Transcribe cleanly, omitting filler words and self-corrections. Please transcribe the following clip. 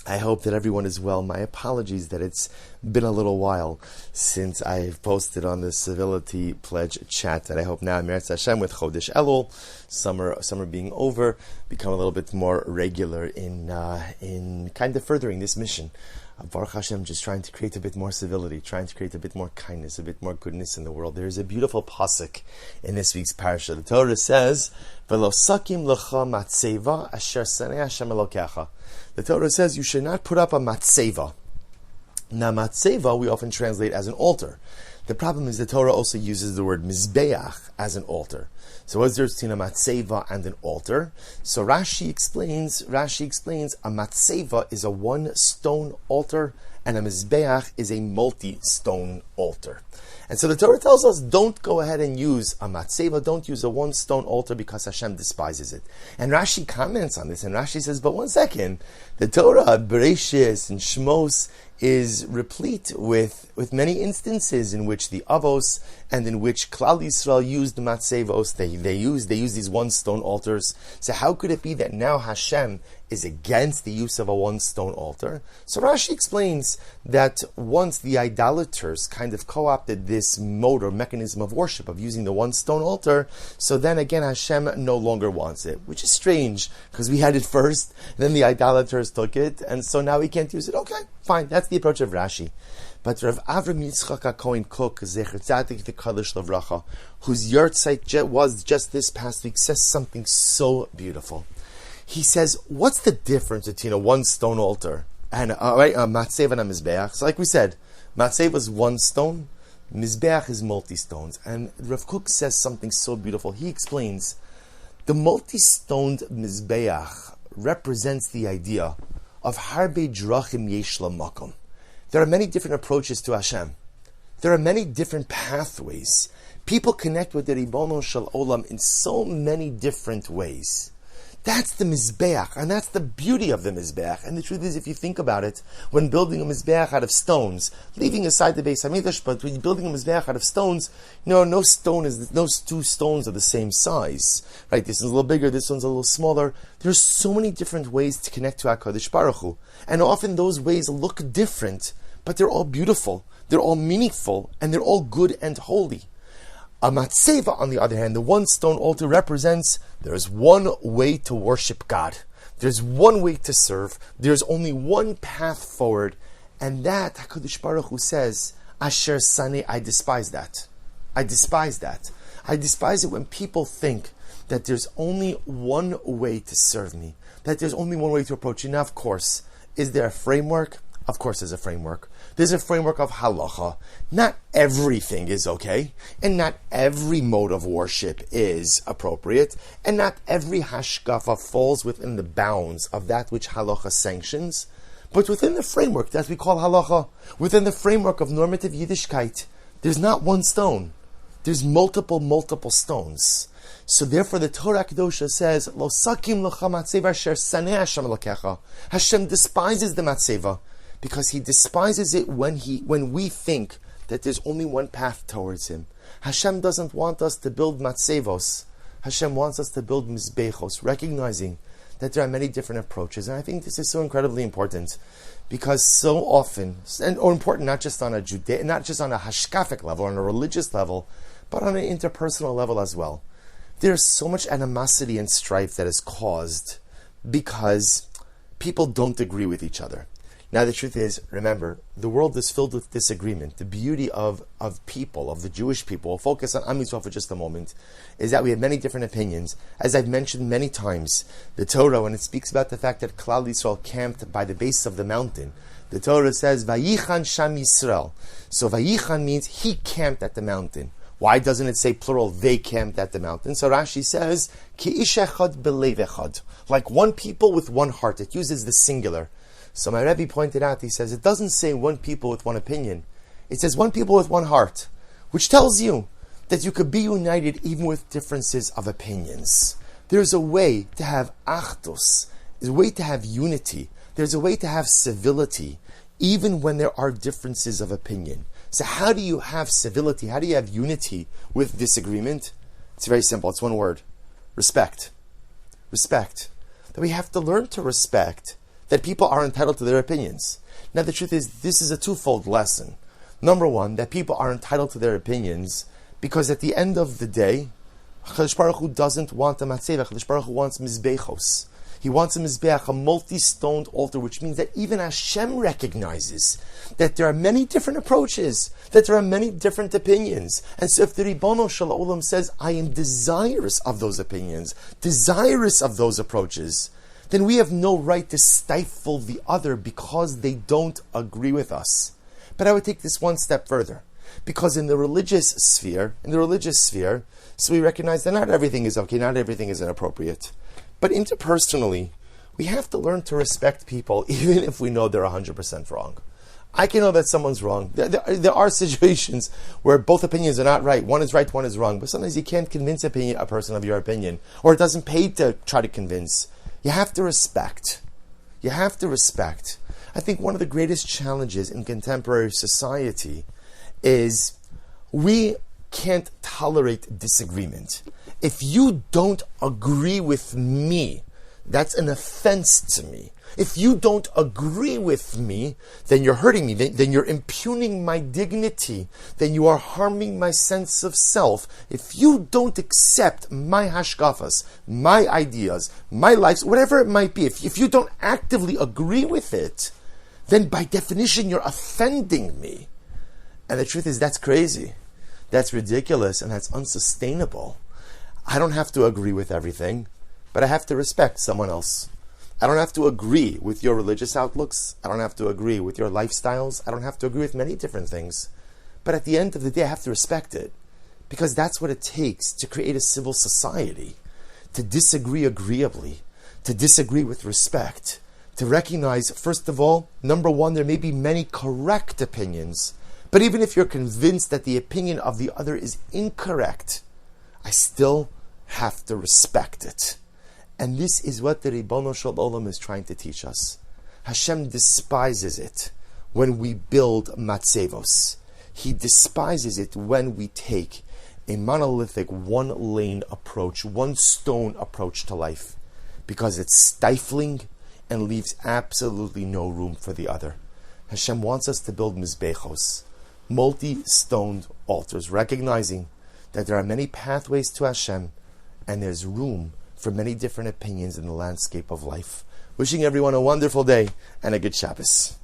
I hope that everyone is well. My apologies that it's been a little while since I've posted on the Civility Pledge chat, and I hope now, Meretz Hashem, with Chodesh Elul, summer being over, become a little bit more regular in kind of furthering this mission. Baruch Hashem, just trying to create a bit more civility, trying to create a bit more kindness, a bit more goodness in the world. There is a beautiful pasuk in this week's parasha. The Torah says, "V'lo sakim lecha matzeva asher sanei Hashem elokecha." The Torah says you should not put up a matzeva. Now, matzeva we often translate as an altar. The problem is the Torah also uses the word mizbeach as an altar. So what's there between a matzeva and an altar? So Rashi explains a matzeva is a one stone altar and a mizbeach is a multi-stone altar. And so the Torah tells us, don't go ahead and use a matzeva, don't use a one stone altar because Hashem despises it. And Rashi comments on this, and Rashi says, but one second, the Torah, Bereshis and Shmos, is replete with many instances in which the Avos and in which Klal Yisrael used the matzevos. They use these one stone altars. So how could it be that now Hashem is against the use of a one stone altar? So Rashi explains that once the idolaters kind of co-opted this mode or mechanism of worship of using the one stone altar, so then again Hashem no longer wants it, which is strange because we had it first, then the idolaters took it, and so now we can't use it. Okay, fine, that's the approach of Rashi. But Rav Avram Yitzchak HaKohen Kook, Zecher Tzadik the Kaddish Lavracha, whose yahrzeit was just this past week, says something so beautiful. He says, what's the difference between a one stone altar and a matzeva and a mizbeach? So like we said, matzeva is one stone, mizbeach is multi-stones. And Rav Kook says something so beautiful. He explains, the multi-stoned mizbeach represents the idea of harbe drachim yesh lamakom. There are many different approaches to Hashem. There are many different pathways. People connect with the Ribono Shel Olam in so many different ways. That's the Mizbeach, and that's the beauty of the Mizbeach. And the truth is, if you think about it, when building a Mizbeach out of stones, leaving aside the Beis HaMikdash, but when you're building a Mizbeach out of stones, no two stones are the same size. Right? This one's a little bigger, this one's a little smaller. There's so many different ways to connect to HaKadosh Baruch Hu. And often those ways look different, but they're all beautiful, they're all meaningful, and they're all good and holy. A matzeva, on the other hand, the one stone altar represents there's one way to worship God. There's one way to serve. There's only one path forward. And that, HaKadosh Baruch Hu says, Asher Saneh, I despise that. I despise that. I despise it when people think that there's only one way to serve me, that there's only one way to approach you. Now, of course, is there a framework? Of course there's a framework. There's a framework of halacha. Not everything is okay, and not every mode of worship is appropriate, and not every hashkafa falls within the bounds of that which halacha sanctions. But within the framework that we call halacha, within the framework of normative Yiddishkeit, there's not one stone. There's multiple stones. So therefore the Torah Kedosha says, Lo sakim lecha matzeva asher saneh Hashem elokecha. Hashem despises the matzeva, because He despises it when we think that there's only one path towards Him. Hashem doesn't want us to build matzevos. Hashem wants us to build mizbechos, recognizing that there are many different approaches. And I think this is so incredibly important, because so often, or important not just on a hashkafic level, on a religious level, but on an interpersonal level as well. There's so much animosity and strife that is caused because people don't agree with each other. Now the truth is, remember, the world is filled with disagreement. The beauty of people, of the Jewish people, we'll focus on Am Yisrael for just a moment, is that we have many different opinions. As I've mentioned many times, the Torah, when it speaks about the fact that Klal Yisrael camped by the base of the mountain, the Torah says, Vayichan Sham Yisrael. So Vayichan means he camped at the mountain. Why doesn't it say plural, they camped at the mountain? So Rashi says, Ki ish echad belev echad. Like one people with one heart. It uses the singular. So my Rebbe pointed out, he says, it doesn't say one people with one opinion. It says one people with one heart, which tells you that you could be united even with differences of opinions. There's a way to have achdus. There's a way to have unity. There's a way to have civility, even when there are differences of opinion. So how do you have civility? How do you have unity with disagreement? It's very simple. It's one word. Respect. Respect. That we have to learn to respect that people are entitled to their opinions. Now the truth is, this is a twofold lesson. Number one, that people are entitled to their opinions because at the end of the day, HaKadosh Baruch Hu doesn't want a matzeva. HaKadosh Baruch Hu wants mizbechos. He wants a mizbeach, a multi-stoned altar, which means that even Hashem recognizes that there are many different approaches, that there are many different opinions. And so if the Ribono Shel Olam says, I am desirous of those opinions, desirous of those approaches, then we have no right to stifle the other because they don't agree with us. But I would take this one step further. Because in the religious sphere, so we recognize that not everything is okay, not everything is inappropriate. But interpersonally, we have to learn to respect people even if we know they're 100% wrong. I can know that someone's wrong. There are situations where both opinions are not right. One is right, one is wrong. But sometimes you can't convince a person of your opinion, or it doesn't pay to try to convince. You have to respect. You have to respect. I think one of the greatest challenges in contemporary society is we can't tolerate disagreement. If you don't agree with me, that's an offense to me. If you don't agree with me, then you're hurting me, then you're impugning my dignity, then you are harming my sense of self. If you don't accept my hashkafas, my ideas, my lives, whatever it might be, if you don't actively agree with it, then by definition you're offending me. And the truth is, that's crazy. That's ridiculous, and that's unsustainable. I don't have to agree with everything, but I have to respect someone else. I don't have to agree with your religious outlooks. I don't have to agree with your lifestyles. I don't have to agree with many different things. But at the end of the day, I have to respect it, because that's what it takes to create a civil society, to disagree agreeably, to disagree with respect, to recognize, first of all, number one, there may be many correct opinions, but even if you're convinced that the opinion of the other is incorrect, I still have to respect it. And this is what the Ribono Shel Olam is trying to teach us. Hashem despises it when we build matzevos. He despises it when we take a monolithic, one-lane approach, one-stone approach to life, because it's stifling and leaves absolutely no room for the other. Hashem wants us to build mizbechos, multi-stoned altars, recognizing that there are many pathways to Hashem, and there's room for many different opinions in the landscape of life. Wishing everyone a wonderful day and a good Shabbos.